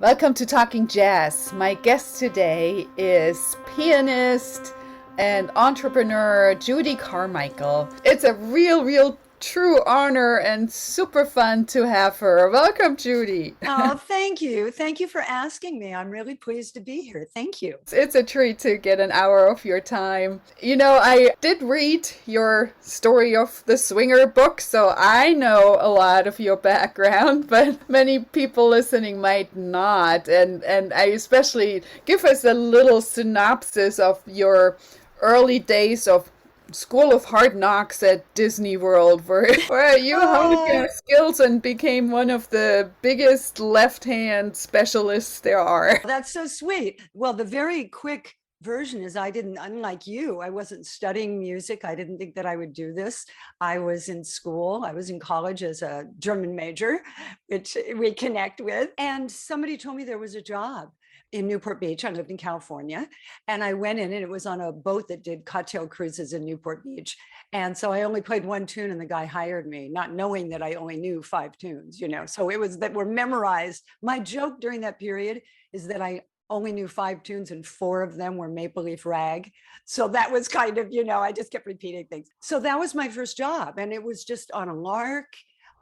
Welcome to Talking Jazz. My guest today is pianist and entrepreneur Judy Carmichael. It's a real true honor and super fun to have her. Welcome, Judy. Oh, thank you. Thank you for asking me. I'm really pleased to be here. Thank you. It's a treat to get an hour of your time. You know, I did read your story of the Swinger book, so I know a lot of your background, but many people listening might not. And I especially give us a little synopsis of your early days of School of Hard Knocks at Disney World, where you honed Oh, your skills and became one of the biggest left hand specialists there are. that's so sweet. Well, the very quick version is unlike you, I wasn't studying music. I didn't think that I would do this. I was in school, I was in college as a German major, which we connect with. And somebody told me there was a job in Newport Beach. I lived in California, and I went in, and it was on a boat that did cocktail cruises in Newport Beach. And so I only played one tune, and the guy hired me, not knowing that I only knew 5 tunes. So it was that were memorized. My joke during that period is that I only knew 5 tunes, and 4 of them were Maple Leaf Rag. So that was kind of, I just kept repeating things. So that was my first job, and it was just on a lark.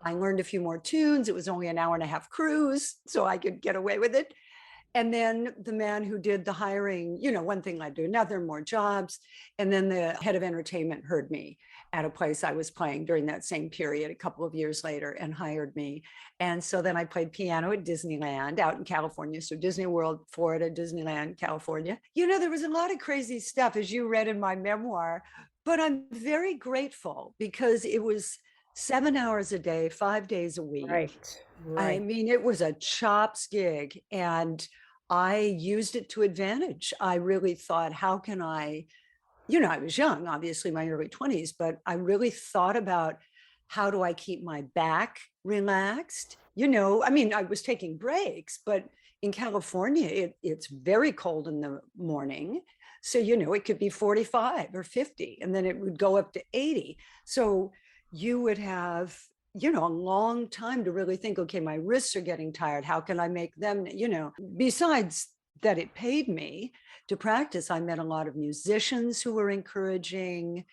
I learned a few more tunes. It was only an hour and a half cruise, so I could get away with it. And then the man who did the hiring, one thing led to another, more jobs. And then the head of entertainment heard me at a place I was playing during that same period a couple of years later and hired me. And so then I played piano at Disneyland out in California. So Disney World, Florida, Disneyland, California. There was a lot of crazy stuff, as you read in my memoir, but I'm very grateful because it was 7 hours a day, 5 days a week. Right, I right. mean, it was a chops gig, and I used it to advantage. I really thought, how can I was young, obviously my early 20s, but I really thought about how do I keep my back relaxed? I mean, I was taking breaks, but in California, it's very cold in the morning. So, it could be 45 or 50, and then it would go up to 80. So you would have a long time to really think, okay, my wrists are getting tired. How can I make them? Besides that, it paid me to practice. I met a lot of musicians who were encouraging,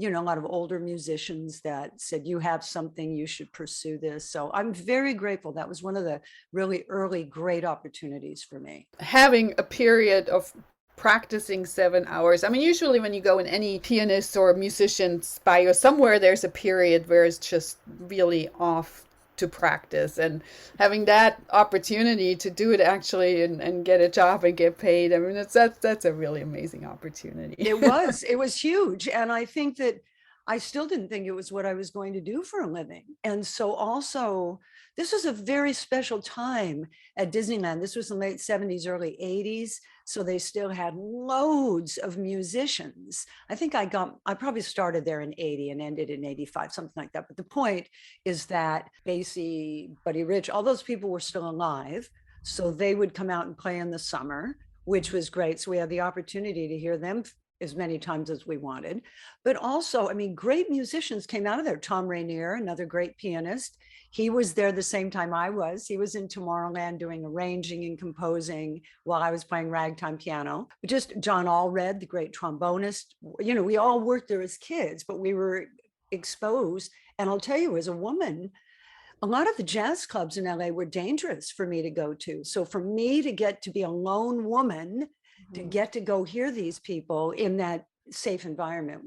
a lot of older musicians that said, you have something, you should pursue this. So I'm very grateful. That was one of the really early great opportunities for me. Having a period of practicing 7 hours. I mean, usually when you go in any pianist or musician's bio somewhere, there's a period where it's just really off to practice, and having that opportunity to do it actually and get a job and get paid. I mean, that's a really amazing opportunity. It was huge. And I think that I still didn't think it was what I was going to do for a living. And so also, this was a very special time at Disneyland. This was in the late 70s, early 80s. So they still had loads of musicians. I probably started there in 80 and ended in 85, something like that. But the point is that Basie, Buddy Rich, all those people were still alive. So they would come out and play in the summer, which was great. So we had the opportunity to hear them as many times as we wanted. But also, I mean, great musicians came out of there. Tom Rainier, another great pianist. He was there the same time I was. He was in Tomorrowland doing arranging and composing while I was playing ragtime piano. Just John Allred, the great trombonist. We all worked there as kids, but we were exposed. And I'll tell you, as a woman, a lot of the jazz clubs in LA were dangerous for me to go to. So for me to get to be a lone woman, to get to go hear these people in that safe environment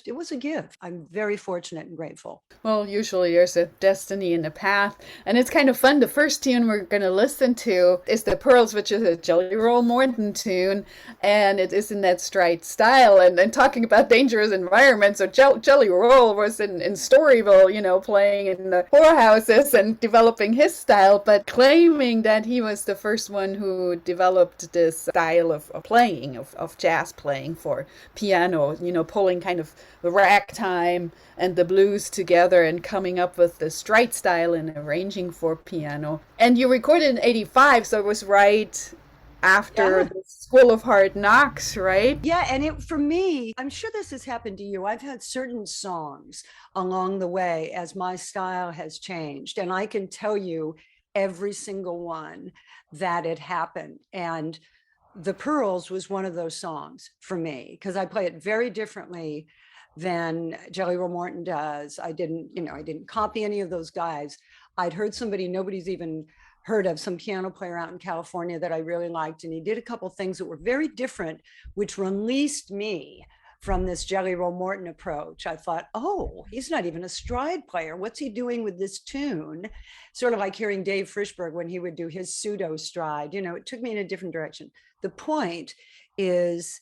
it was a gift. I'm very fortunate and grateful. Well, usually there's a destiny and a path, and it's kind of fun. The first tune we're going to listen to is The Pearls, which is a Jelly Roll Morton tune, and it is in that stride style. And talking about dangerous environments, so Jelly Roll was in Storyville, playing in the whorehouses and developing his style, but claiming that he was the first one who developed this style of playing, of jazz playing for piano, pulling kind of the ragtime and the blues together and coming up with the stride style and arranging for piano. And you recorded in 85, so it was right after Yeah. the School of Hard Knocks, right? Yeah. And for me, I'm sure this has happened to you. I've had certain songs along the way as my style has changed. And I can tell you, every single one that had happened. And The Pearls was one of those songs for me because I play it very differently than Jelly Roll Morton does. I didn't copy any of those guys. I'd heard somebody nobody's even heard of, some piano player out in California that I really liked. And he did a couple things that were very different, which released me from this Jelly Roll Morton approach. I thought, oh, he's not even a stride player. What's he doing with this tune? Sort of like hearing Dave Frischberg when he would do his pseudo stride. It took me in a different direction. The point is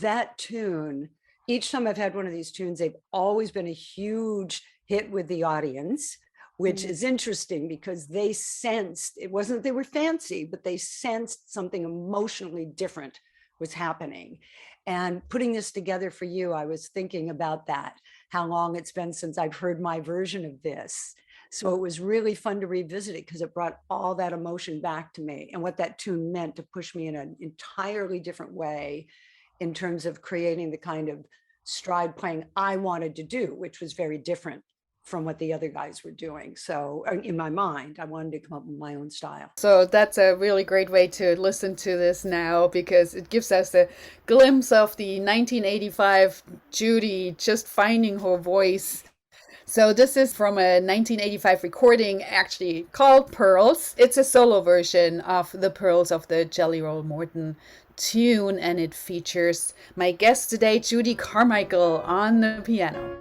that tune, each time I've had one of these tunes, they've always been a huge hit with the audience, which is interesting because they sensed, it wasn't that they were fancy, but they sensed something emotionally different was happening. And putting this together for you, I was thinking about that, how long it's been since I've heard my version of this. So it was really fun to revisit it because it brought all that emotion back to me and what that tune meant to push me in an entirely different way in terms of creating the kind of stride playing I wanted to do, which was very different from what the other guys were doing. So in my mind, I wanted to come up with my own style. So that's a really great way to listen to this now because it gives us a glimpse of the 1985 Judy just finding her voice. So this is from a 1985 recording actually called Pearls. It's a solo version of The Pearls of the Jelly Roll Morton tune, and it features my guest today, Judy Carmichael, on the piano.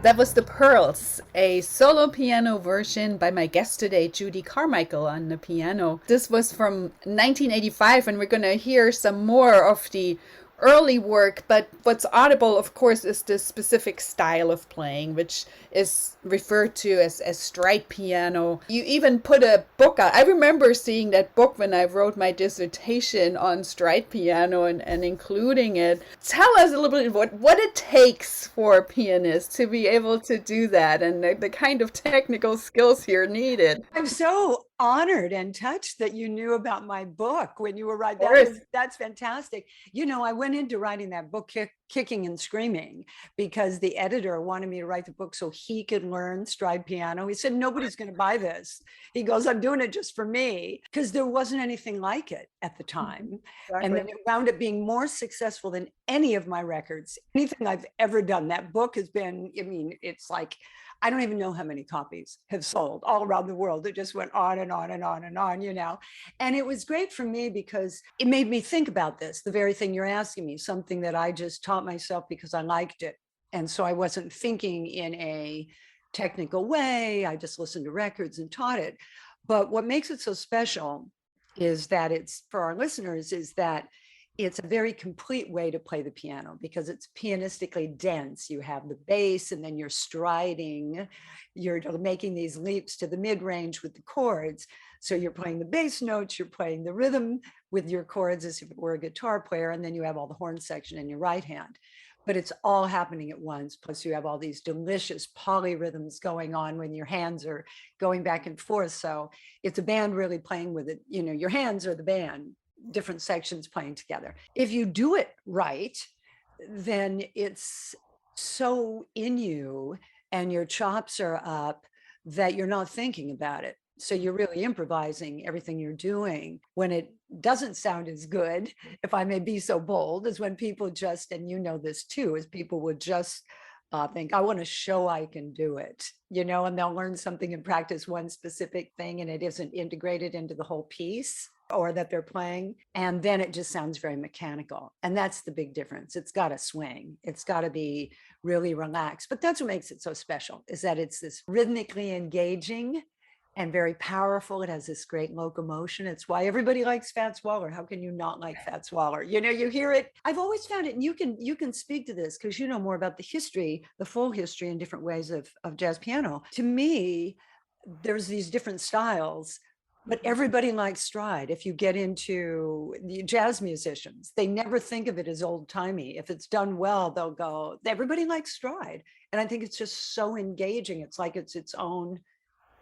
That was The Pearls, a solo piano version by my guest today, Judy Carmichael, on the piano. This was from 1985, and we're going to hear some more of the early work, but what's audible, of course, is this specific style of playing, which is referred to as stride piano. You even put a book out. I remember seeing that book when I wrote my dissertation on stride piano and including it. Tell us a little bit what it takes for a pianist to be able to do that, and the kind of technical skills here needed. I'm so honored and touched that you knew about my book when you were writing. That's fantastic. You know, I went into writing that book kicking and screaming because the editor wanted me to write the book so he could learn stride piano. He said, nobody's going to buy this. He goes, I'm doing it just for me, because there wasn't anything like it at the time. Exactly. And then it wound up being more successful than any of my records, anything I've ever done. That book has been, I mean, it's like, I don't even know how many copies have sold all around the world. It just went on and on and on and on, you know. And it was great for me because it made me think about this, the very thing you're asking me, something that I just taught myself because I liked it. And so I wasn't thinking in a technical way. I just listened to records and taught it. But what makes it so special is that it's, for our listeners, is that it's a very complete way to play the piano because it's pianistically dense. You have the bass and then you're striding, you're making these leaps to the mid-range with the chords. So you're playing the bass notes, you're playing the rhythm with your chords as if it were a guitar player, and then you have all the horn section in your right hand. But it's all happening at once. Plus you have all these delicious polyrhythms going on when your hands are going back and forth. So it's a band really playing with it. You know, your hands are the band, different sections playing together. If you do it right, then it's so in you and your chops are up that you're not thinking about it. So you're really improvising everything you're doing. When it doesn't sound as good, if I may be so bold, is when people just, and you know this too, is people would just think, I want to show I can do it, you know, and they'll learn something and practice one specific thing and it isn't integrated into the whole piece or that they're playing. And then it just sounds very mechanical. And that's the big difference. It's got to swing. It's got to be really relaxed. But that's what makes it so special, is that it's this rhythmically engaging and very powerful. It has this great locomotion. It's why everybody likes Fats Waller. How can you not like Fats Waller? You know, you hear it. I've always found it, and you can speak to this because you know more about the history, the full history and different ways of jazz piano. To me, there's these different styles, but everybody likes stride. If you get into the jazz musicians, they never think of it as old timey. If it's done well, they'll go, everybody likes stride. And I think it's just so engaging. It's like it's its own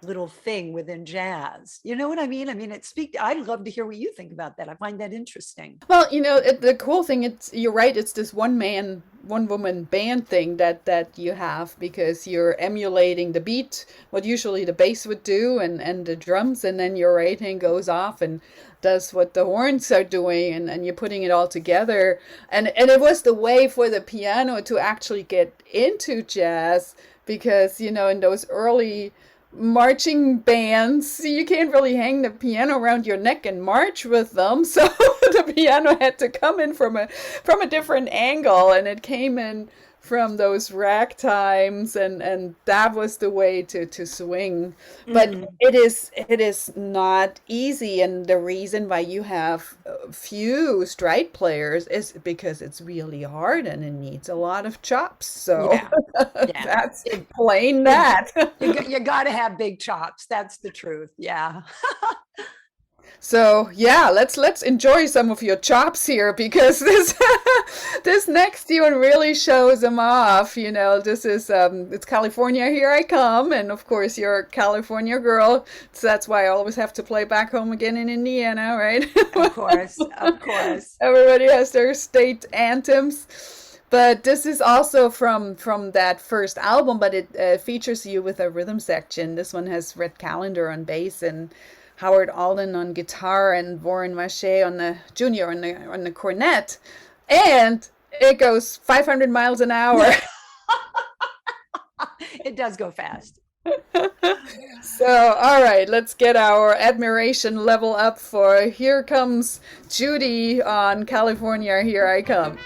little thing within jazz. You know what I mean? I mean, I'd love to hear what you think about that. I find that interesting. Well, you know, the cool thing, you're right, it's this one woman band thing that you have, because you're emulating the beat, what usually the bass would do, and the drums, and then your right hand goes off and does what the horns are doing, and you're putting it all together. And it was the way for the piano to actually get into jazz, because, you know, in those early marching bands, you can't really hang the piano around your neck and march with them, so the piano had to come in from a different angle, and it came in from those ragtimes, and that was the way to swing. But it is not easy, and the reason why you have few stride players is because it's really hard and it needs a lot of chops. So yeah. That's plain that. You got to have big chops. That's the truth. Yeah. So yeah, let's enjoy some of your chops here, because this next tune really shows them off. You know, this is it's California, Here I Come, and of course you're a California girl, so that's why I always have to play Back Home Again in Indiana, right? Of course. Everybody has their state anthems. But this is also from that first album, but it features you with a rhythm section. This one has Red Callender on bass and Howard Alden on guitar and Warren Maché on the junior on the cornet, and it goes 500 miles an hour. It does go fast. So, all right, let's get our admiration level up for Here Comes Judy on California, Here I Come.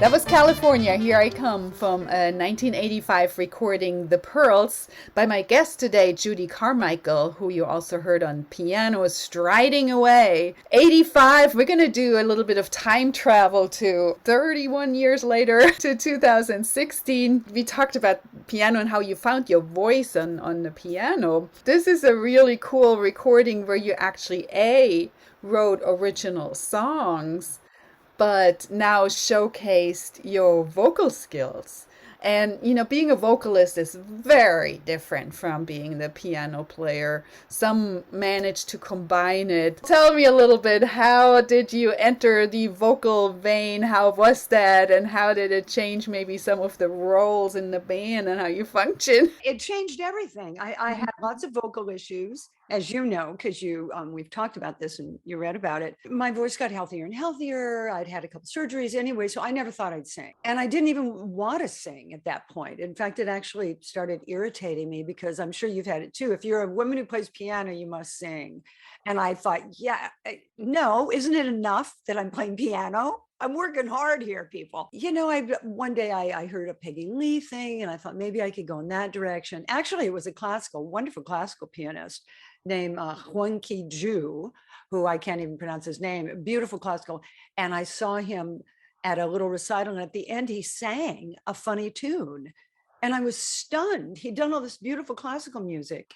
That was California, Here I Come, from a 1985 recording, The Pearls, by my guest today, Judy Carmichael, who you also heard on piano, striding away. 85, we're going to do a little bit of time travel to 31 years later, to 2016. We talked about piano and how you found your voice on the piano. This is a really cool recording where you actually, wrote original songs, but now showcased your vocal skills. And, being a vocalist is very different from being the piano player. Some manage to combine it. Tell me a little bit, how did you enter the vocal vein? How was that? And how did it change maybe some of the roles in the band and how you function? It changed everything. I had lots of vocal issues, as you know, because we've talked about this and you read about it. My voice got healthier and healthier. I'd had a couple surgeries anyway, so I never thought I'd sing. And I didn't even want to sing at that point. In fact, it actually started irritating me, because I'm sure you've had it too. If you're a woman who plays piano, you must sing. And I thought, no, isn't it enough that I'm playing piano? I'm working hard here, people. One day I heard a Peggy Lee thing, and I thought maybe I could go in that direction. Actually, it was a wonderful classical pianist named Huang Ju, who I can't even pronounce his name, beautiful classical. And I saw him at a little recital, and at the end he sang a funny tune. And I was stunned. He'd done all this beautiful classical music.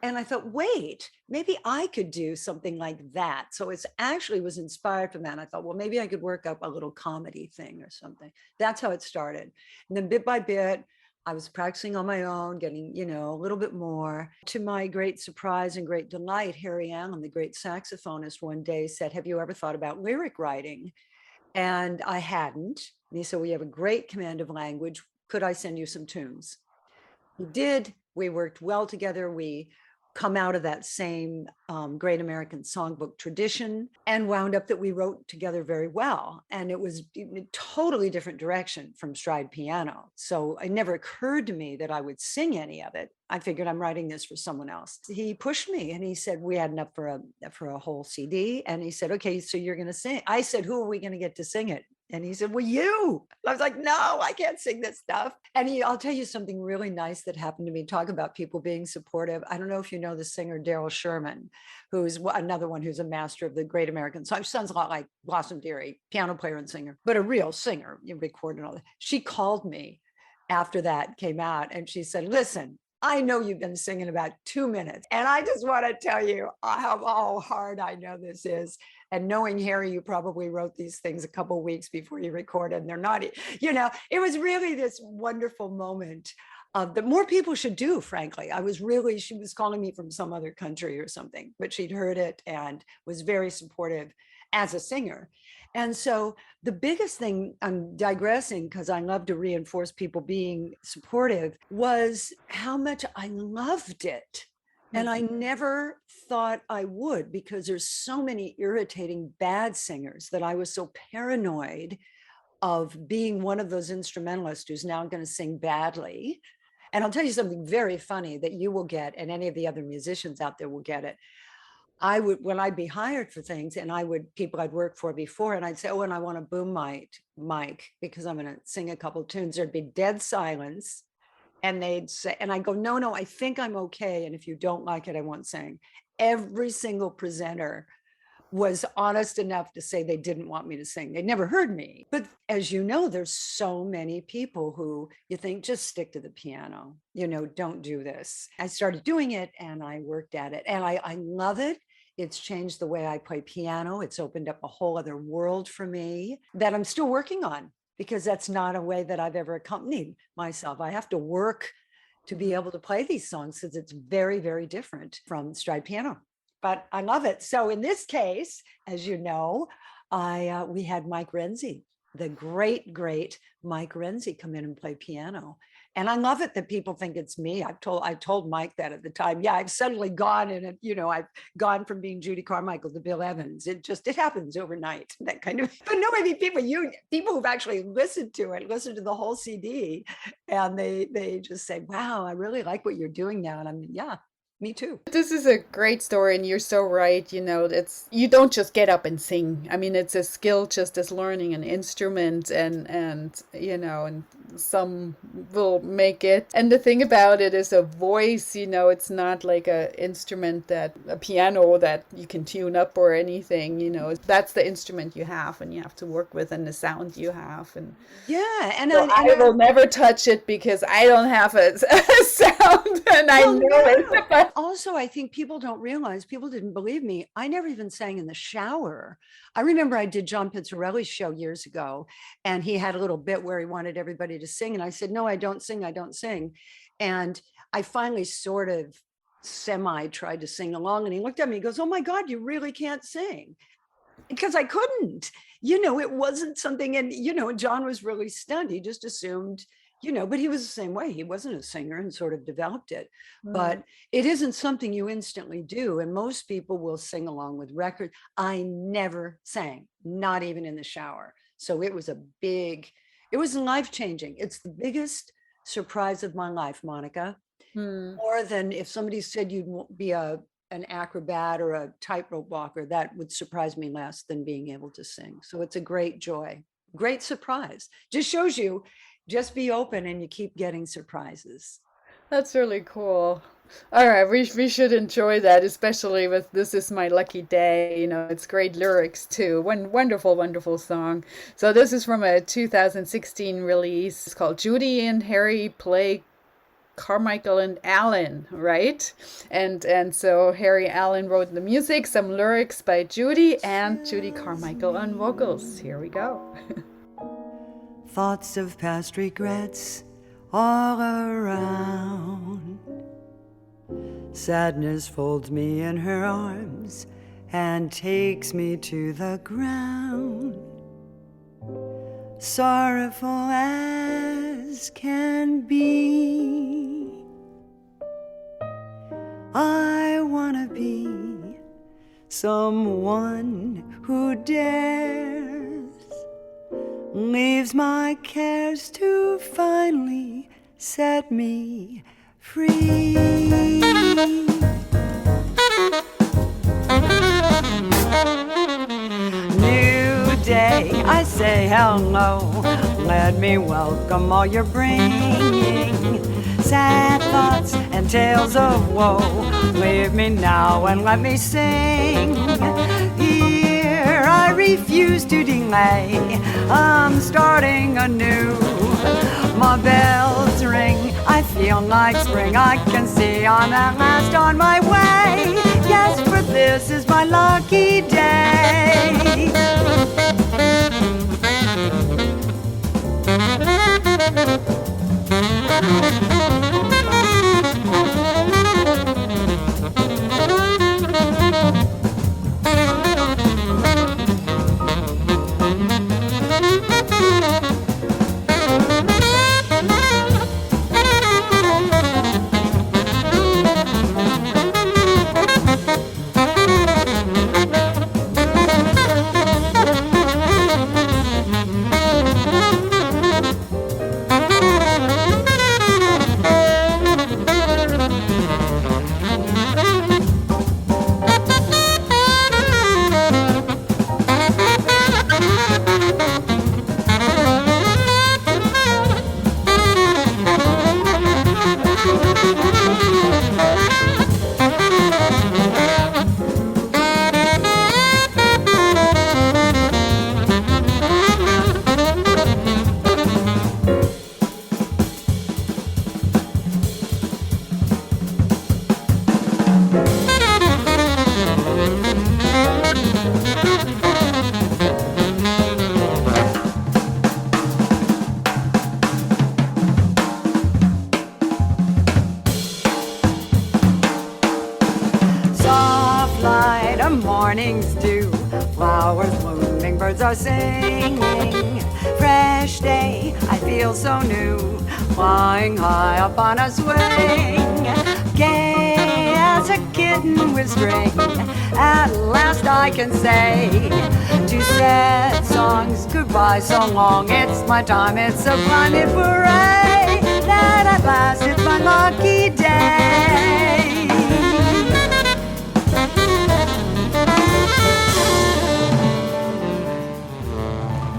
And I thought, wait, maybe I could do something like that. So it actually was inspired from that. And I thought, well, maybe I could work up a little comedy thing or something. That's how it started. And then bit by bit, I was practicing on my own, getting, a little bit more. To my great surprise and great delight, Harry Allen, the great saxophonist, one day said, have you ever thought about lyric writing? And I hadn't. And he said, we have a great command of language. Could I send you some tunes? He did. We worked well together. We come out of that same great American songbook tradition, and wound up that we wrote together very well. And it was a totally different direction from stride piano. So it never occurred to me that I would sing any of it. I figured I'm writing this for someone else. He pushed me and he said, we had enough for a whole CD. And he said, okay, so you're going to sing. I said, who are we going to get to sing it? And he said, well, you. I was like, no, I can't sing this stuff. And I'll tell you something really nice that happened to me. Talk about people being supportive. I don't know if you know the singer Daryl Sherman, who's another one who's a master of the great American song. Sounds a lot like Blossom Dearie, piano player and singer, but a real singer. You record and all that. She called me after that came out, and she said, listen, I know you've been singing about 2 minutes, and I just want to tell you how hard I know this is. And knowing Harry, you probably wrote these things a couple of weeks before you recorded, and they're not, it was really this wonderful moment that more people should do, frankly. She was calling me from some other country or something, but she'd heard it and was very supportive as a singer. And so the biggest thing, I'm digressing because I love to reinforce people being supportive, was how much I loved it. And I never thought I would, because there's so many irritating bad singers that I was so paranoid of being one of those instrumentalists who's now going to sing badly. And I'll tell you something very funny that you will get, and any of the other musicians out there will get it. When I'd be hired for things, and people I'd worked for before, and I'd say, oh, and I want a boom mic because I'm going to sing a couple of tunes. There'd be dead silence. And they'd say, and I go, no, I think I'm okay. And if you don't like it, I won't sing. Every single presenter was honest enough to say they didn't want me to sing. They never heard me. But as you know, there's so many people who you think, just stick to the piano, don't do this. I started doing it and I worked at it, and I love it. It's changed the way I play piano. It's opened up a whole other world for me that I'm still working on, because that's not a way that I've ever accompanied myself. I have to work to be able to play these songs, because it's very, very different from stride piano. But I love it. So in this case, as you know, we had Mike Renzi, the great, great Mike Renzi, come in and play piano. And I love it that people think it's me. I told Mike that at the time. Yeah, I've suddenly gone and I've gone from being Judy Carmichael to Bill Evans. It happens overnight, that kind of. But no, I mean, people who've actually listened to the whole CD, and they just say, wow, I really like what you're doing now. And I'm, yeah, Me too. This is a great story, and you're so right. You don't just get up and sing. I mean, it's a skill just as learning an instrument, and some will make it. And the thing about it is a voice, it's not like a piano that you can tune up or anything, that's the instrument you have and you have to work with and the sound you have. And yeah, and so I will never touch it because I don't have a sound, and I know it. But also, I think people don't realize, people didn't believe me. I never even sang in the shower. I remember I did John Pizzarelli's show years ago, and he had a little bit where he wanted everybody to sing. And I said, no, I don't sing. I don't sing. And I finally sort of tried to sing along. And he looked at me, he goes, oh my God, you really can't sing. Because I couldn't, it wasn't something. And, John was really stunned. He just assumed, but he was the same way. He wasn't a singer and sort of developed it. But it isn't something you instantly do. And most people will sing along with records. I never sang, not even in the shower. So it was life-changing. It's the biggest surprise of my life, Monika. More than if somebody said you'd be an acrobat or a tightrope walker, that would surprise me less than being able to sing. So it's a great joy, great surprise. Just shows you, just be open and you keep getting surprises. That's really cool. All right, we should enjoy that, especially with "This Is My Lucky Day." It's great lyrics too. One wonderful, wonderful song. So this is from a 2016 release. It's called "Judy and Harry Play Carmichael and Allen," right? And so Harry Allen wrote the music, some lyrics by Judy, and Judy Carmichael on vocals. Here we go. Thoughts of past regrets all around. Sadness folds me in her arms and takes me to the ground. Sorrowful as can be, I wanna be someone who dares, leaves my cares to finally set me free. New day, I say hello, let me welcome all you're bringing. Sad thoughts and tales of woe, leave me now and let me sing. Here I refuse to delay, I'm starting anew. My bells ring, I feel like spring, I can see I'm at last on my way. Yes, for this is my lucky day. Morning's dew, flowers blooming, birds are singing. Fresh day, I feel so new, flying high up on a swing. Gay as a kitten with string, at last I can say to sad songs goodbye so long. It's my time, it's a blinded parade, that at last it's my lucky day.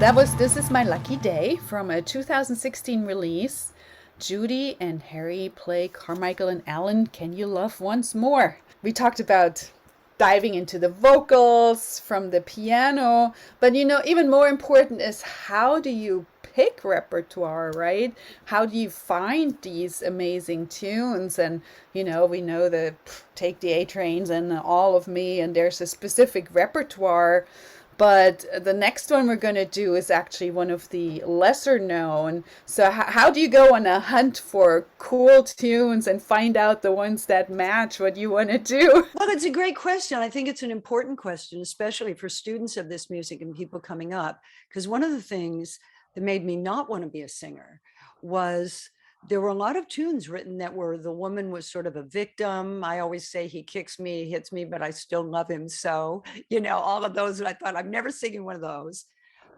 that was This Is My Lucky Day from a 2016 release. Judy and Harry play Carmichael and Alan, Can You Love Once More? We talked about diving into the vocals from the piano, but even more important is how do you pick repertoire, right? How do you find these amazing tunes? And we know the Take the A Trains and All of Me, and there's a specific repertoire. But the next one we're going to do is actually one of the lesser known. So how do you go on a hunt for cool tunes and find out the ones that match what you want to do? Well, it's a great question. I think it's an important question, especially for students of this music and people coming up. Because one of the things that made me not want to be a singer was there were a lot of tunes written that were the woman was sort of a victim. I always say he kicks me, he hits me, but I still love him. So, all of those. And I thought, I'm never singing one of those.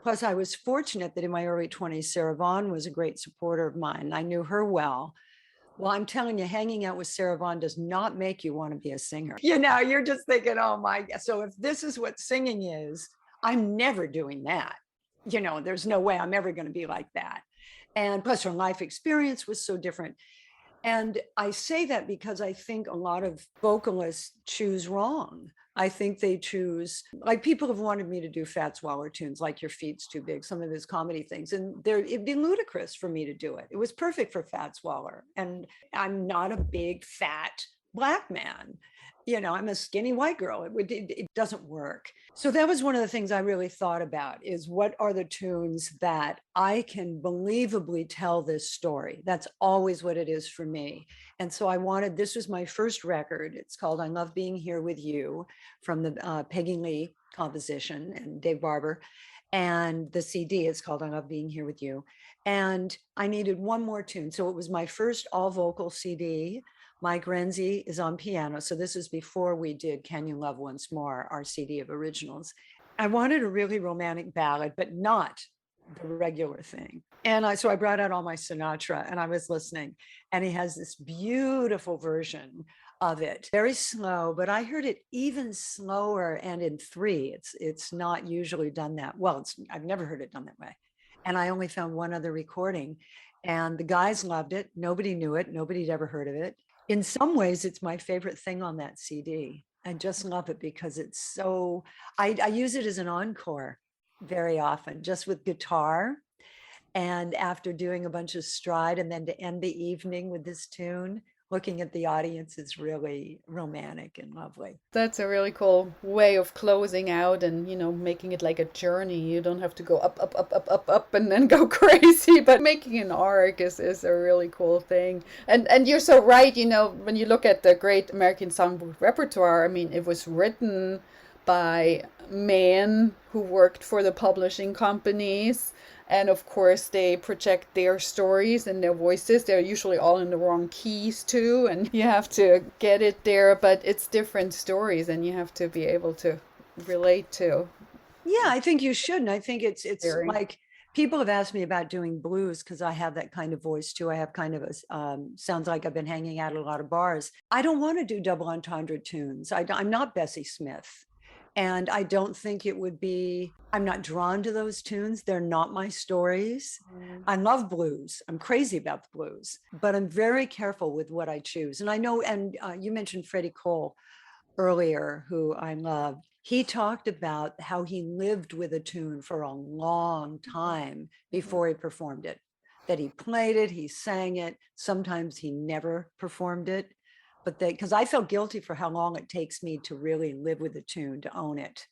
Plus, I was fortunate that in my early 20s, Sarah Vaughan was a great supporter of mine. I knew her well. Well, I'm telling you, hanging out with Sarah Vaughan does not make you want to be a singer. You're just thinking, oh my God. So if this is what singing is, I'm never doing that. There's no way I'm ever going to be like that. And plus her life experience was so different. And I say that because I think a lot of vocalists choose wrong. I think they choose, like people have wanted me to do Fats Waller tunes, like Your Feet's Too Big, some of his comedy things. And it'd be ludicrous for me to do it. It was perfect for Fats Waller. And I'm not a big fat Black man. I'm a skinny white girl. It doesn't work. So that was one of the things I really thought about is what are the tunes that I can believably tell this story? That's always what it is for me. And so this was my first record. It's called I Love Being Here With You from the Peggy Lee composition and Dave Barber. And the CD is called I Love Being Here With You. And I needed one more tune. So it was my first all vocal CD. Mike Renzi is on piano. So this is before we did Can You Love Once More, our CD of originals. I wanted a really romantic ballad, but not the regular thing. And so I brought out all my Sinatra and I was listening, and he has this beautiful version of it, very slow, but I heard it even slower and in 3. It's not usually done that well. I've never heard it done that way. And I only found one other recording, and the guys loved it. Nobody knew it. Nobody'd ever heard of it. In some ways, it's my favorite thing on that CD. I just love it because it's so, I use it as an encore very often, just with guitar. And after doing a bunch of stride, and then to end the evening with this tune, looking at the audience is really romantic and lovely. That's a really cool way of closing out and, making it like a journey. You don't have to go up, up, up, up, up, up, and then go crazy, but making an arc is a really cool thing. And you're so right, when you look at the great American songbook repertoire, it was written by men who worked for the publishing companies. And of course, they project their stories and their voices. They're usually all in the wrong keys too. And you have to get it there, but it's different stories and you have to be able to relate to. Yeah, I think you should. And I think it's like people have asked me about doing blues because I have that kind of voice too. I have kind of a, sounds like I've been hanging out at a lot of bars. I don't want to do double entendre tunes. I'm not Bessie Smith. And I don't think it would be, I'm not drawn to those tunes. They're not my stories. I love blues. I'm crazy about the blues, but I'm very careful with what I choose. And I know, and you mentioned Freddie Cole earlier, who I love. He talked about how he lived with a tune for a long time before he performed it, that he played it, he sang it. Sometimes he never performed it. But because I felt guilty for how long it takes me to really live with a tune, to own it.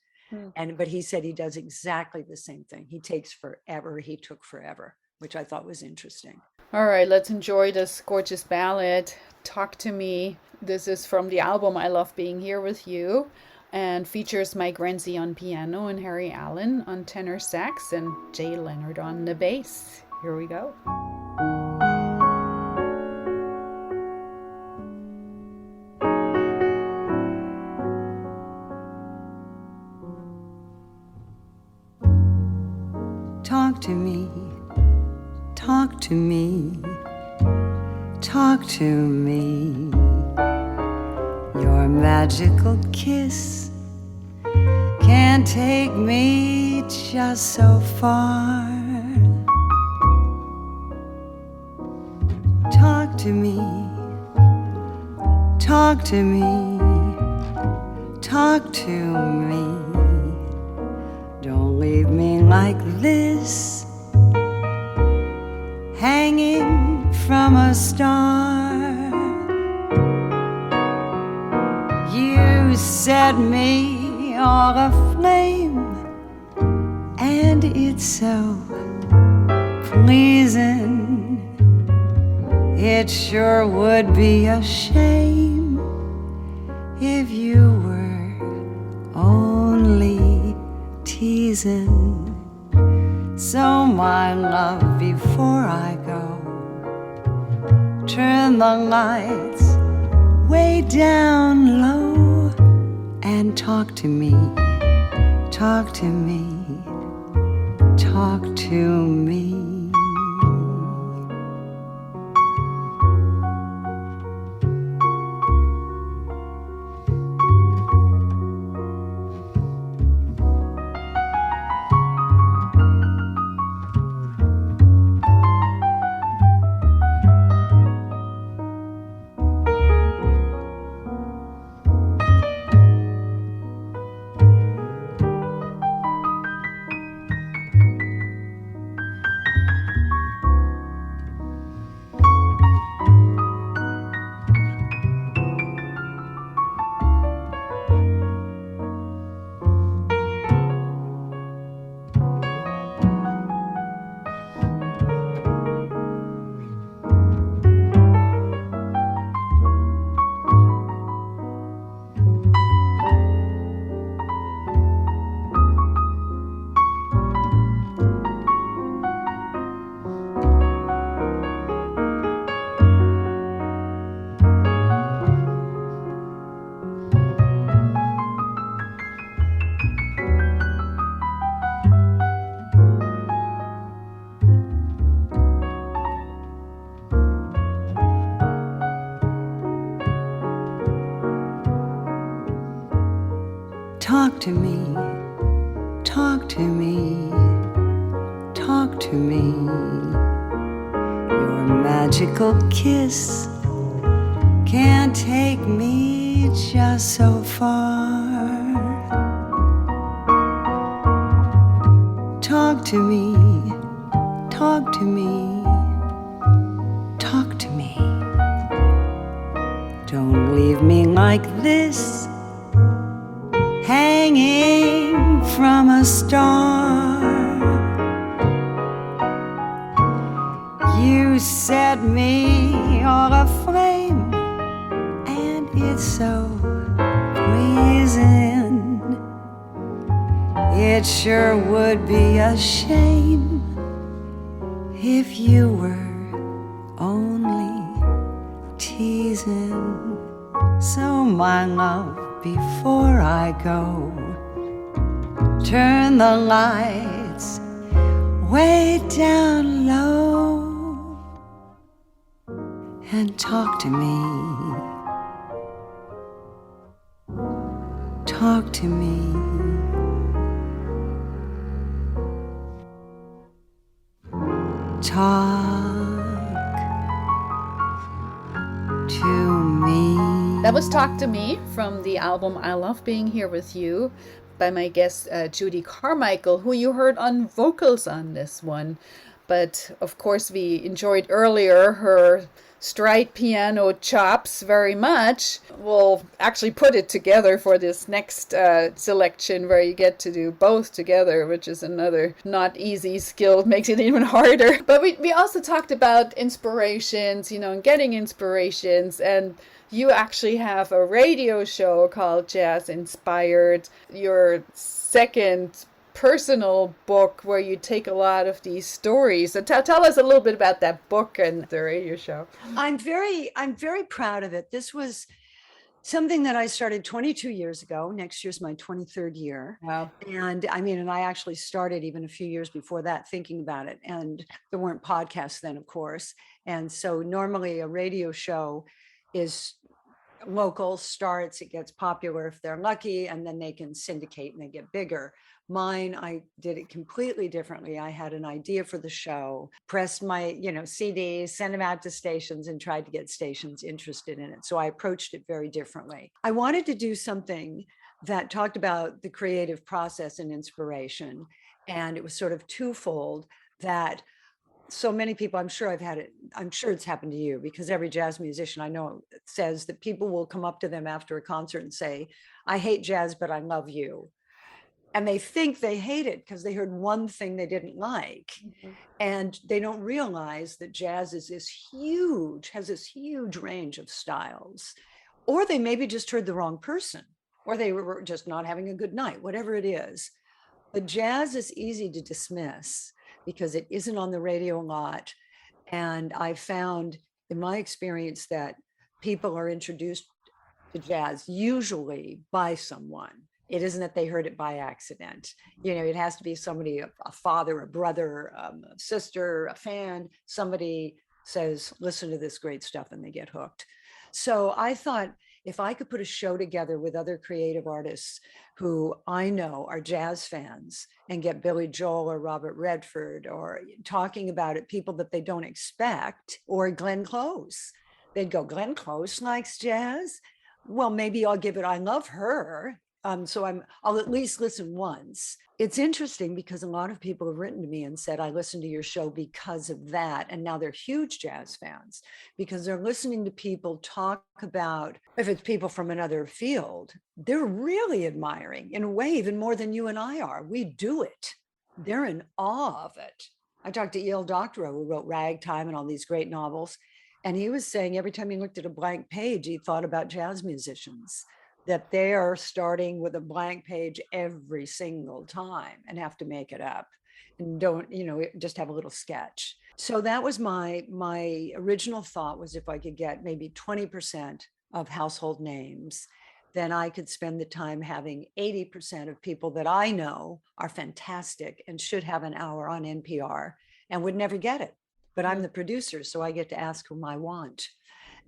But he said he does exactly the same thing. He takes forever. He took forever, which I thought was interesting. All right, let's enjoy this gorgeous ballad, Talk to Me. This is from the album I Love Being Here With You, and features Mike Renzi on piano and Harry Allen on tenor sax and Jay Leonard on the bass. Here we go. Talk to me, talk to me, talk to me. Your magical kiss can can't take me just so far. Talk to me, talk to me, talk to me. Don't leave me like this, hanging from a star. You set me all aflame, and it's so pleasing. It sure would be a shame if you were only teasing. So my love, before I go, turn the lights way down low and talk to me, talk to me, talk to me. Talk to me, talk to me, talk to me. Your magical kiss can't take me just so far. Talk to me, talk to me, talk to me. Don't leave me like this, hanging from a star. You set me all aflame, and it's so pleasing. It sure would be a shame if you were only teasing. So my love, before I go, turn the lights way down low and talk to me, talk to me. Talk to me. That was Talk to Me from the album I Love Being Here With You by my guest Judy Carmichael, who you heard on vocals on this one. But of course we enjoyed earlier her stride piano chops very much. We'll actually put it together for this next selection where you get to do both together, which is another not easy skill, makes it even harder. But we also talked about inspirations, and getting inspirations, and you actually have a radio show called Jazz Inspired, your second personal book where you take a lot of these stories. So tell us a little bit about that book and the radio show. I'm very proud of it. This was something that I started 22 years ago. Next year's my 23rd year. Wow. And I actually started even a few years before that thinking about it. And there weren't podcasts then, of course. And so normally a radio show is local starts, it gets popular if they're lucky, and then they can syndicate and they get bigger. Mine, I did it completely differently. I had an idea for the show, pressed my, CDs, sent them out to stations and tried to get stations interested in it. So I approached it very differently. I wanted to do something that talked about the creative process and inspiration. And it was sort of twofold, that so many people, I'm sure it's happened to you, because every jazz musician I know says that people will come up to them after a concert and say, I hate jazz, but I love you. And they think they hate it because they heard one thing they didn't like. Mm-hmm. And they don't realize that jazz is has this huge range of styles. Or they maybe just heard the wrong person, or they were just not having a good night, whatever it is. But jazz is easy to dismiss because it isn't on the radio a lot. And I found in my experience that people are introduced to jazz usually by someone. It isn't that they heard it by accident. It has to be somebody, a father, a brother, a sister, a fan. Somebody says, listen to this great stuff, and they get hooked. So I thought, if I could put a show together with other creative artists who I know are jazz fans, and get Billy Joel or Robert Redford, or talking about it, people that they don't expect, or Glenn Close, they'd go, Glenn Close likes jazz? Well, maybe I'll give it, I love her. So I'll at least listen once. It's interesting because a lot of people have written to me and said, I listened to your show because of that. And now they're huge jazz fans because they're listening to people talk about, if it's people from another field, they're really admiring, in a way, even more than you and I are. We do it. They're in awe of it. I talked to E.L. Doctorow, who wrote Ragtime and all these great novels. And he was saying every time he looked at a blank page, he thought about jazz musicians, that they are starting with a blank page every single time and have to make it up and don't, just have a little sketch. So that was my original thought, was if I could get maybe 20% of household names, then I could spend the time having 80% of people that I know are fantastic and should have an hour on NPR and would never get it. But I'm the producer, so I get to ask whom I want.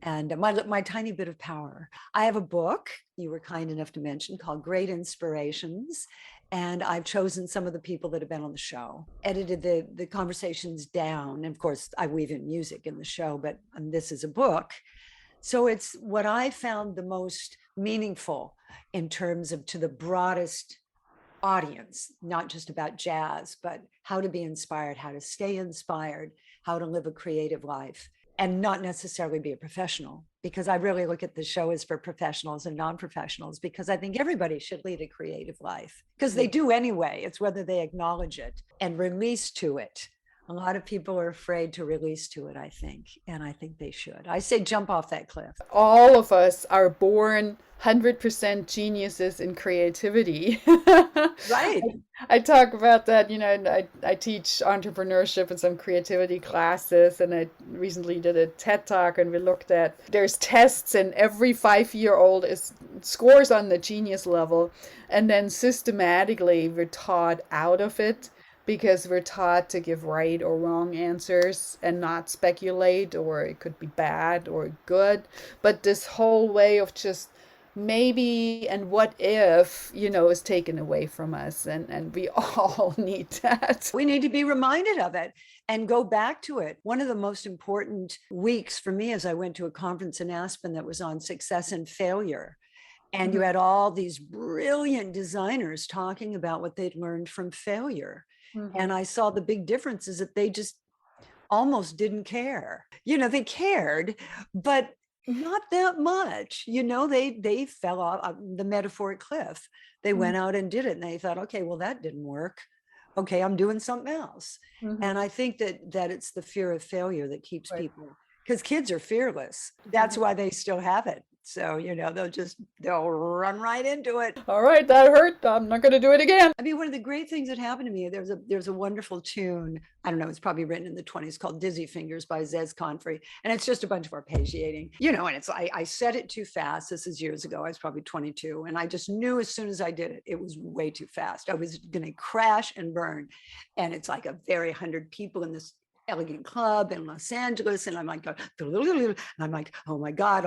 And my tiny bit of power. I have a book you were kind enough to mention called Great Inspirations. And I've chosen some of the people that have been on the show, edited the conversations down. And of course, I weave in music in the show, but this is a book. So it's what I found the most meaningful in terms of to the broadest audience, not just about jazz, but how to be inspired, how to stay inspired, how to live a creative life. And not necessarily be a professional, because I really look at the show as for professionals and non-professionals, because I think everybody should lead a creative life, because they do anyway. It's whether they acknowledge it and release to it. A lot of people are afraid to release to it, I think, and I think they should. I say jump off that cliff. All of us are born 100% geniuses in creativity. Right. I talk about that, I teach entrepreneurship and some creativity classes, and I recently did a TED Talk, and we looked at, there's tests, and every 5-year-old scores on the genius level, and then systematically we're taught out of it, because we're taught to give right or wrong answers and not speculate, or it could be bad or good. But this whole way of just maybe and what if, is taken away from us. And we all need that. We need to be reminded of it and go back to it. One of the most important weeks for me is I went to a conference in Aspen that was on success and failure. And you had all these brilliant designers talking about what they'd learned from failure. Mm-hmm. And I saw the big difference is that they just almost didn't care. They cared, but not that much. They fell off the metaphoric cliff. They went out and did it, and they thought, okay, well, that didn't work. Okay, I'm doing something else. Mm-hmm. And I think that it's the fear of failure that keeps people, because kids are fearless. That's why they still have it. So, they'll run right into it. All right, that hurt. I'm not going to do it again. I mean, one of the great things that happened to me, there's a wonderful tune, I don't know, it's probably written in the 1920s, called Dizzy Fingers by Zez Confrey. And it's just a bunch of arpeggiating, and it's, I said it too fast. This is years ago. I was probably 22. And I just knew as soon as I did it, it was way too fast. I was going to crash and burn. And it's like a very 100 people in this elegant club in Los Angeles. And I'm like, and I'm like, oh my God,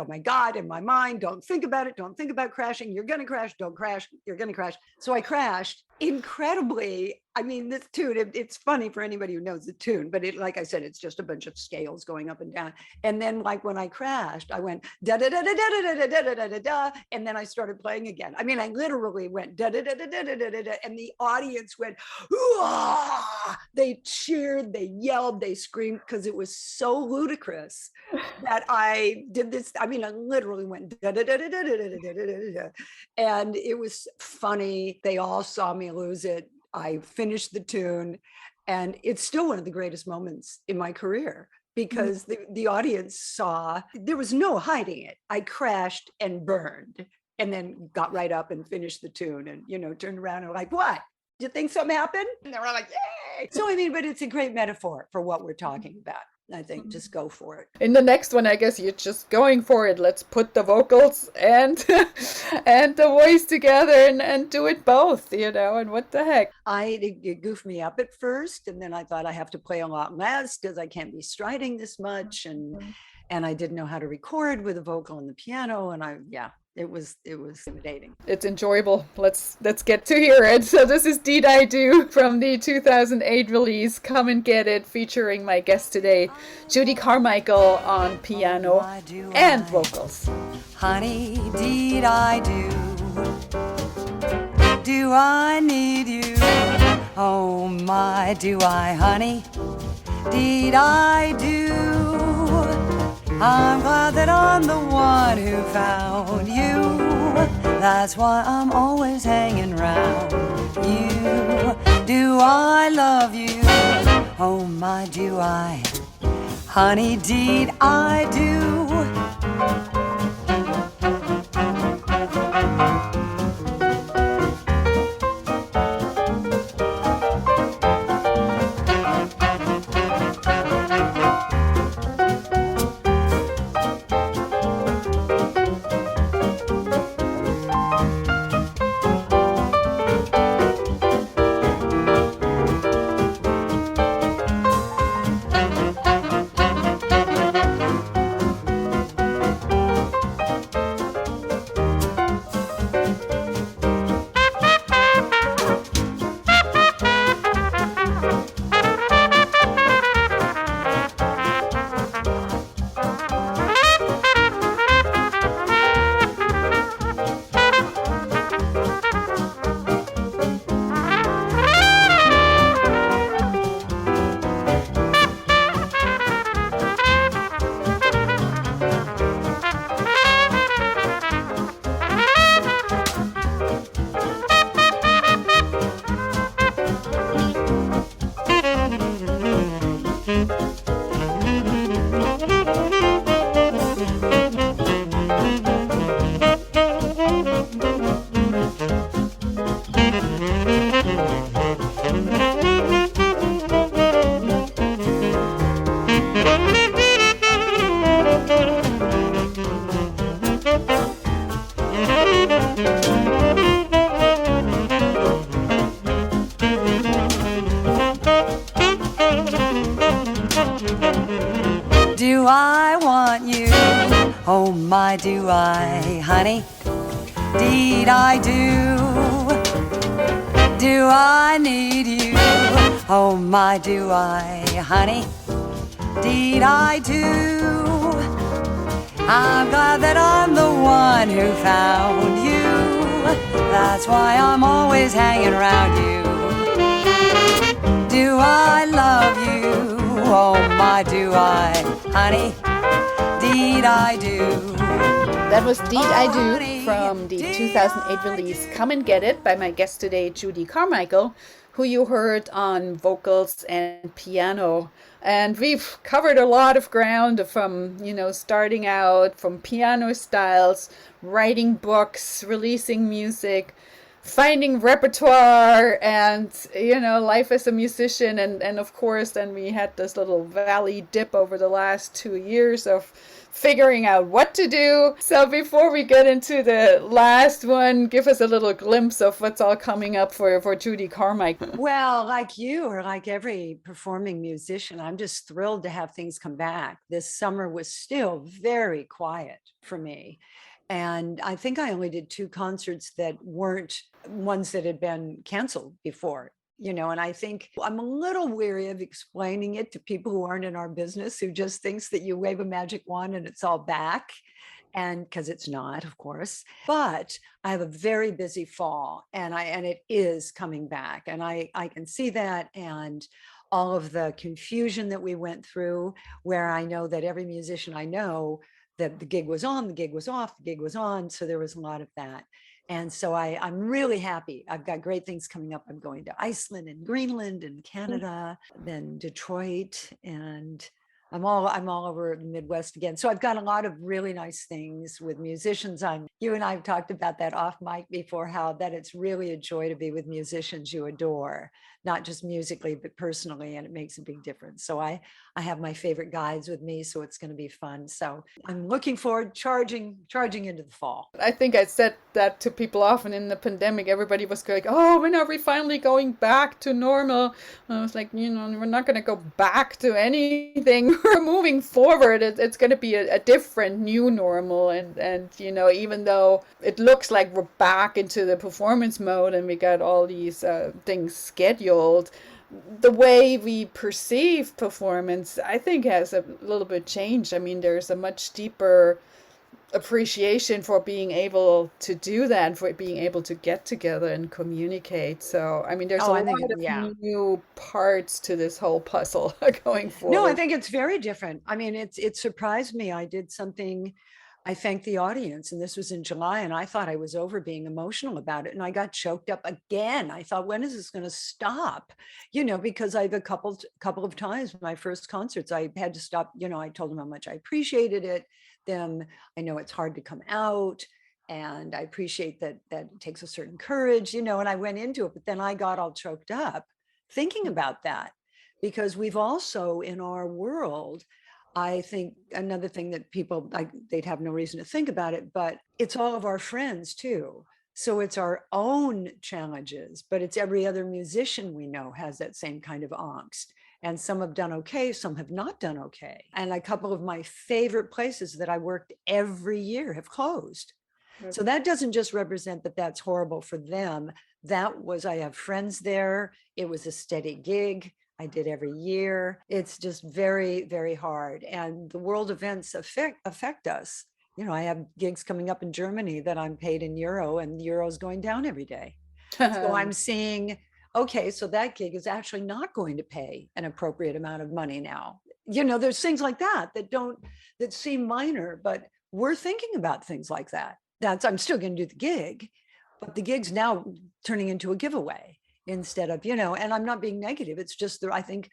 in my mind, don't think about it. Don't think about crashing. You're going to crash. Don't crash. You're going to crash. So I crashed incredibly. I mean, this tune, it's funny for anybody who knows the tune, but like I said, it's just a bunch of scales going up and down. And then like when I crashed, I went da da da da da da da da da da da, and then I started playing again. I mean, I literally went da da da da da da da da, and the audience went, "Ooh!" They cheered, they yelled, they screamed, because it was so ludicrous that I did this. I mean, I literally went da da da da da da da da da, and it was funny. They all saw me lose it. I finished the tune, and it's still one of the greatest moments in my career, because the audience saw, there was no hiding it. I crashed and burned, and then got right up and finished the tune, and, you know, turned around and like, what? Did you think something happened? And they were like, yay. So, I mean, but it's a great metaphor for what we're talking about. I think just go for it. In the next one, I guess you're just going for it. Let's put the vocals and and the voice together and do it both, you know, and what the heck. It goofed me up at first, and then I thought I have to play a lot less because I can't be striding this much, and I didn't know how to record with a vocal and the piano, and it was intimidating. It's enjoyable. Let's get to hear it. So this is Did I Do from the 2008 release Come and Get It, featuring my guest today, Judy Carmichael on piano and vocals. Honey, did I do? Do I need you? Oh my, do I, honey? Did I do? I'm glad that I'm the one who found you. That's why I'm always hanging round you. Do I love you? Oh my, do I? Honey, did I do? Do I want you? Oh my, do I, honey? Did I do? Do I need you? Oh my, do I, honey? Did I do? I'm glad that I'm the one who found you. That's why I'm always hanging around you. Do I love you? Oh my, do I, honey? Did I do? That was Did I Do from the 2008 release Come and Get It by my guest today, Judy Carmichael, who you heard on vocals and piano. And we've covered a lot of ground from, you know, starting out from piano styles, writing books, releasing music, finding repertoire, and, you know, life as a musician. And of course, then we had this little valley dip over the last 2 years of figuring out what to do. So before we get into the last one, give us a little glimpse of what's all coming up for Judy Carmichael. Well, like you or like every performing musician, I'm just thrilled to have things come back. This summer was still very quiet for me. And I think I only did 2 concerts that weren't ones that had been canceled before. And I think I'm a little weary of explaining it to people who aren't in our business, who just thinks that you wave a magic wand and it's all back. And because it's not, of course, but I have a very busy fall and it is coming back. And I can see that, and all of the confusion that we went through, where I know that every musician I know, that the gig was on, the gig was off, the gig was on. So there was a lot of that. And so I'm really happy. I've got great things coming up. I'm going to Iceland and Greenland and Canada, then Detroit, and I'm all over the Midwest again. So I've got a lot of really nice things with musicians. You and I have talked about that off mic before, how that it's really a joy to be with musicians you adore, not just musically, but personally, and it makes a big difference. So I have my favorite guides with me, so it's going to be fun. So I'm looking forward, charging into the fall. I think I said that to people often in the pandemic. Everybody was going, oh, when are we finally going back to normal? And I was like, we're not going to go back to anything. We're moving forward. It's going to be a different new normal. And even though it looks like we're back into the performance mode and we got all these things scheduled, the way we perceive performance, I think, has a little bit changed. I mean, there's a much deeper appreciation for being able to do that, for being able to get together and communicate. So, I mean, there's a lot of new parts to this whole puzzle going forward. No, I think it's very different. I mean, it surprised me. I did something, I thanked the audience, and this was in July, and I thought I was over being emotional about it, and I got choked up again. I thought, when is this going to stop? Because I've a couple of times, my first concerts, I had to stop. I told them how much I appreciated them. I know it's hard to come out, and I appreciate that it takes a certain courage, and I went into it, but then I got all choked up thinking about that, because we've also, in our world, I think another thing that people, they'd have no reason to think about it, but it's all of our friends too. So it's our own challenges, but it's every other musician we know has that same kind of angst. And some have done okay, some have not done okay. And a couple of my favorite places that I worked every year have closed. So that doesn't just represent that that's horrible for them. I have friends there. It was a steady gig. I did every year. It's just very, very hard. And the world events affect us. I have gigs coming up in Germany that I'm paid in euro, and the euro is going down every day. So I'm seeing, okay, so that gig is actually not going to pay an appropriate amount of money now. There's things like that seem minor, but we're thinking about things like that. I'm still going to do the gig, but the gig's now turning into a giveaway instead of, and I'm not being negative. It's just I think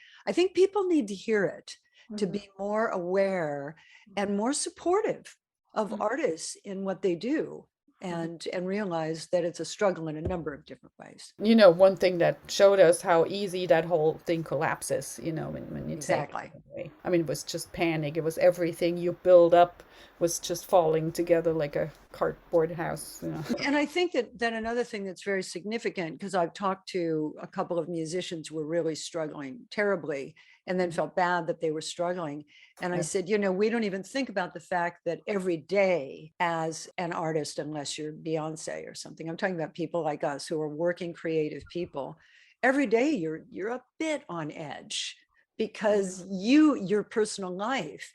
people need to hear it, to be more aware and more supportive of artists in what they do, and realize that it's a struggle in a number of different ways. One thing that showed us how easy that whole thing collapses, when you exactly. take it away. I mean, it was just panic. It was everything you build up was just falling together like a cardboard house. And I think that another thing that's very significant, because I've talked to a couple of musicians who were really struggling terribly, and then felt bad that they were struggling. And I said, we don't even think about the fact that every day as an artist, unless you're Beyonce or something, I'm talking about people like us who are working creative people, every day you're a bit on edge, because your personal life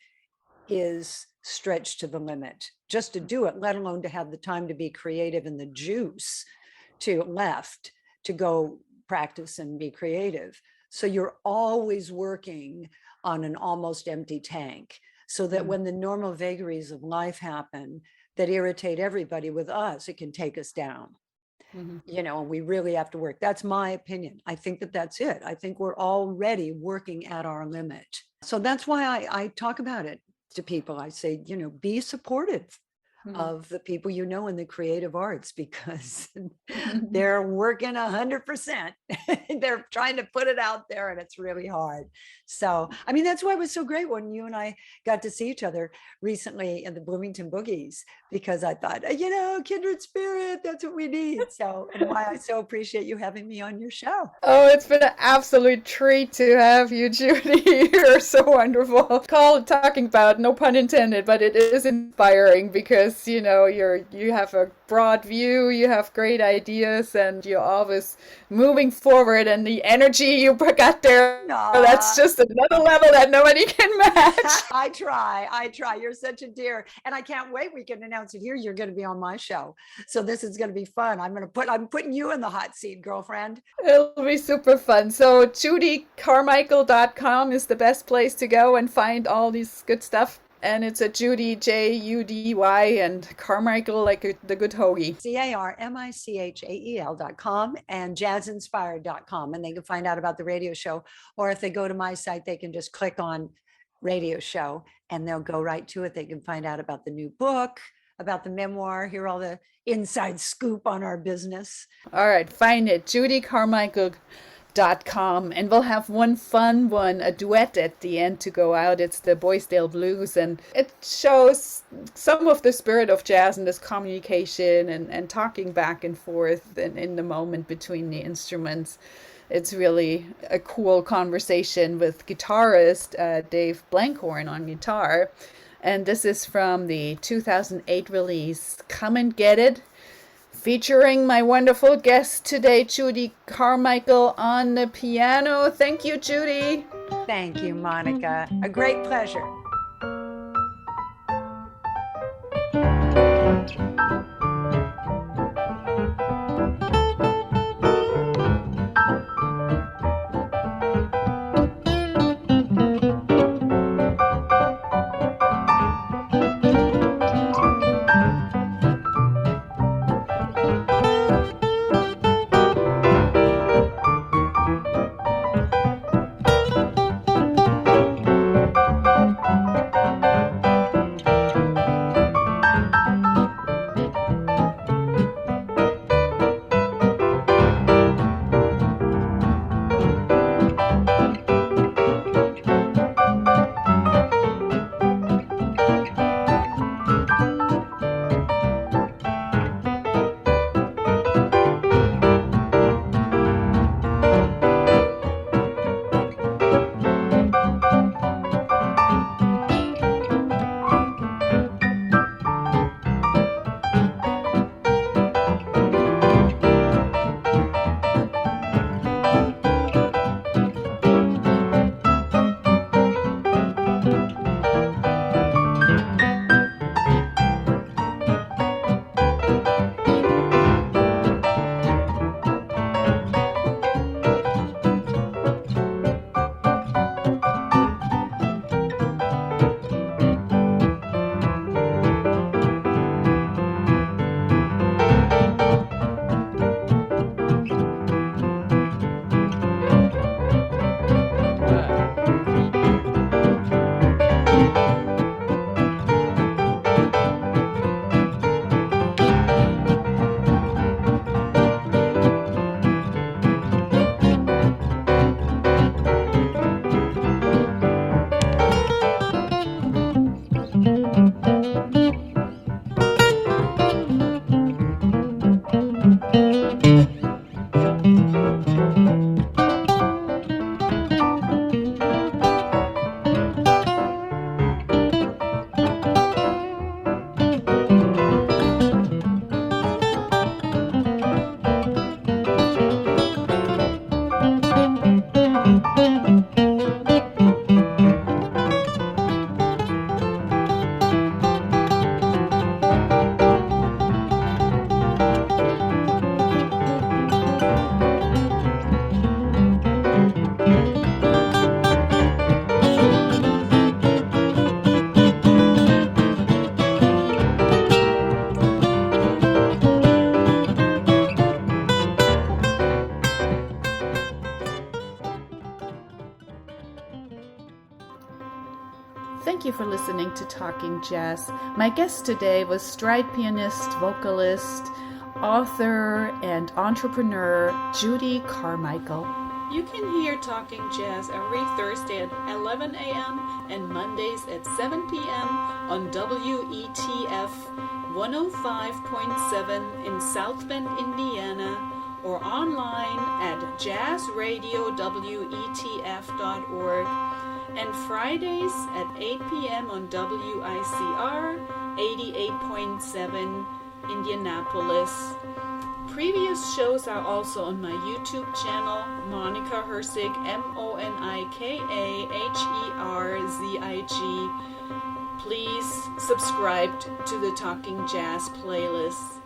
is stretched to the limit just to do it, let alone to have the time to be creative and the juice left to go practice and be creative. So you're always working on an almost empty tank, so that when the normal vagaries of life happen that irritate everybody, with us, it can take us down. And we really have to work. That's my opinion. I think that's it. I think we're already working at our limit. So that's why I talk about it to people. I say, be supportive of the people you know in the creative arts, because they're working 100%. They're trying to put it out there, and it's really hard. So, I mean, that's why it was so great when you and I got to see each other recently in the Bloomington Boogies, because I thought, kindred spirit, that's what we need. So, and why I so appreciate you having me on your show. Oh, it's been an absolute treat to have you, Judy. You're so wonderful. Talking about, no pun intended, but it is inspiring because, you have a broad view, you have great ideas, and you're always moving forward, and the energy you got there, that's just another level that nobody can match. I try. You're such a dear. And I can't wait. We can announce it here. You're going to be on my show. So this is going to be fun. I'm putting you in the hot seat, girlfriend. It'll be super fun. So judycarmichael.com is the best place to go and find all these good stuff. And it's a Judy, Judy, and Carmichael, like the good hoagie. CARMICHAEL.com and jazzinspired.com. And they can find out about the radio show. Or if they go to my site, they can just click on radio show and they'll go right to it. They can find out about the new book, about the memoir, hear all the inside scoop on our business. All right, find it, judycarmichael.com, and we'll have one fun one, a duet at the end to go out. It's the Boysdale Blues, and it shows some of the spirit of jazz and this communication and talking back and forth and in the moment between the instruments. It's really a cool conversation with guitarist Dave Blankhorn on guitar. And this is from the 2008 release, Come and Get It, featuring my wonderful guest today, Judy Carmichael, on the piano. Thank you, Judy. Thank you, Monica. A great pleasure. to Talking Jazz. My guest today was stride pianist, vocalist, author, and entrepreneur Judy Carmichael. You can hear Talking Jazz every Thursday at 11 a.m. and Mondays at 7 p.m. on WETF 105.7 in South Bend, Indiana, or online at jazzradiowetf.org, and Fridays at 8 p.m. on WICR 88.7 Indianapolis. Previous shows are also on my YouTube channel, Monika Herzig, MonikaHerzig. Please subscribe to the Talking Jazz playlist.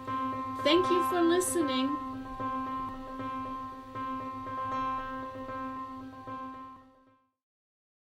Thank you for listening.